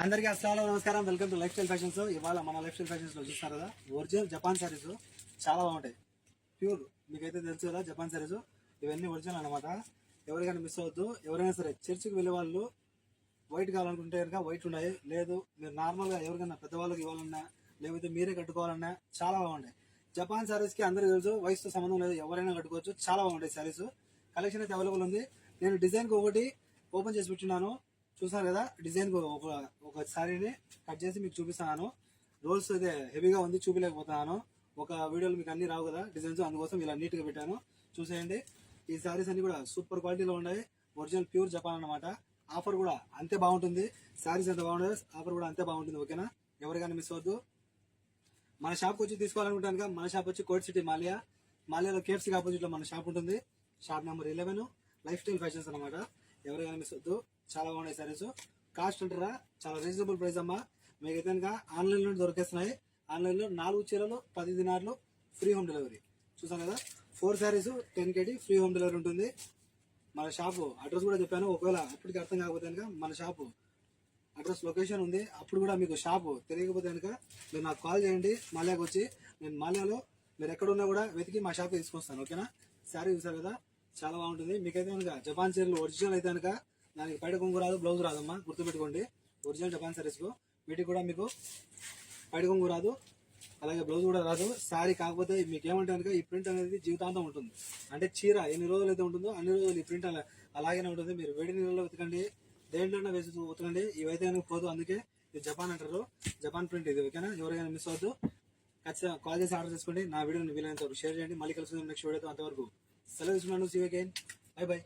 అందరికీ అస్సలాము నమస్కారం. Welcome to life style fashions. ఇవాళ మన లైఫ్ స్టైల్ ఫ్యాషన్స్ లో చూస్తారు కదా, ఒరిజినల్ జపాన్ సారీస్ చాలా బాగుంటాయి. ప్యూర్ మీకైతే తెలుసు కదా జపాన్ సారీస్ ఇవన్నీ ఒరిజినల్ అనమాట. ఎవరికైనా మిస్ అవ్వద్దు. ఎవరైనా సరే చర్చికి వెళ్ళే వాళ్ళు వైట్ కావాలనుకుంటే కనుక వైట్ ఉన్నాయి, లేదు మీరు నార్మల్ గా ఎవరికైనా పెద్దవాళ్ళకి ఇవ్వాలన్నా లేకపోతే మీరే కట్టుకోవాలన్నా చాలా బాగుంటాయి. జపాన్ సారీస్ కి అందరికీ తెలుసు, వయసుతో సంబంధం లేదు, ఎవరైనా కట్టుకోవచ్చు. చాలా బాగుంటాయి సారీస్. కలెక్షన్ అయితే అవైలబుల్ ఉంది. నేను డిజైన్ కి ఒకటి ఓపెన్ చేసి పెట్టున్నాను, చూసారు కదా. డిజైన్ ఒక సారీని కట్ చేసి మీకు చూపిస్తున్నాను. రోల్స్ అయితే హెవీగా ఉంది, చూపించలేకపోతున్నాను. ఒక వీడియోలో మీకు అన్ని రావు కదా డిజైన్స్, అందుకోసం ఇలా నీట్ గా పెట్టాను. చూసేయండి. ఈ సారీస్ అన్ని కూడా సూపర్ క్వాలిటీలో ఉన్నాయి. ఒరిజినల్ ప్యూర్ జపాన్ అన్నమాట. ఆఫర్ కూడా అంతే బాగుంటుంది. సారీస్ ఎంత బాగుంటుంది, ఆఫర్ కూడా అంతే బాగుంటుంది. ఓకేనా, ఎవరికైనా మిస్ అవ్వద్దు. మన షాప్కి వచ్చి తీసుకోవాలనుకుంటాను. మన షాప్ వచ్చి కోట్ సిటీ మాలియాలో కేఎఫ్సీ ఆపోజిట్ లో మన షాప్ ఉంటుంది. Shop number 11 life style fashions అనమాట. ఎవరికైనా మిస్ వద్దు. చాలా బాగున్నాయి సారీస్. కాస్ట్ అంటారా, చాలా రీజనబుల్ ప్రైస్ అమ్మా. మీకు కనుక ఆన్లైన్ లో దొరికేస్తున్నాయి. ఆన్లైన్ లో 4 చీరలు 10 దినార్లు ఫ్రీ హోమ్ డెలివరీ. చూసాను కదా, 4 saris 10 KD free home delivery ఉంటుంది. మన షాపు అడ్రస్ కూడా చెప్పాను. ఒకవేళ అప్పటికి అర్థం కాకపోతే కనుక మన షాపు అడ్రస్ లొకేషన్ ఉంది. అప్పుడు కూడా మీకు షాపు తెలియకపోతే కనుక మీరు నాకు కాల్ చేయండి. మాల్యాకి వచ్చి నేను మాల్యాలో మీరు ఎక్కడున్నా కూడా వెతికి మా షాప్కి తీసుకొస్తాను. ఓకేనా. శారీ చూసారు కదా, చాలా బాగుంటుంది. మీకైతే కనుక జపాన్ చీరలు ఒరిజినల్ అయితే కనుక దానికి బయట కొంగు రాదు, బ్లౌజ్ రాదమ్మా, గుర్తుపెట్టుకోండి. ఒరిజినల్ జపాన్ సారీస్ కు వీటికి కూడా మీకు బయట కొంగు రాదు, అలాగే బ్లౌజ్ కూడా రాదు. శారీ కాకపోతే మీకు ఏమంటే కనుక ఈ ప్రింట్ అనేది జీవితాంతం ఉంటుంది. అంటే చీర ఎన్ని రోజులు అయితే ఉంటుందో అన్ని రోజులు ఈ ప్రింట్ అలాగే ఉంటుంది. మీరు వేడి నీళ్ళలో ఉతకండి, దేంట్లోనే వేసి ఉతకండి, ఇవైతే కనుక పోదు. అందుకే ఇది జపాన్ అంటారు, జపాన్ ప్రింట్ ఇది. ఓకేనా, ఎవరైనా మిస్ అవ్వద్దు. ఖచ్చితంగా కాల్ చేసి ఆర్డర్ చేసుకోండి. నా వీడియోని వీలైనంత వరకు షేర్ చేయండి. మళ్ళీ కలుసుకుందాం నెక్స్ట్ వీడియోతో. అంతవరకు సెలవు తీసుకున్నాను. See you again. Bye by.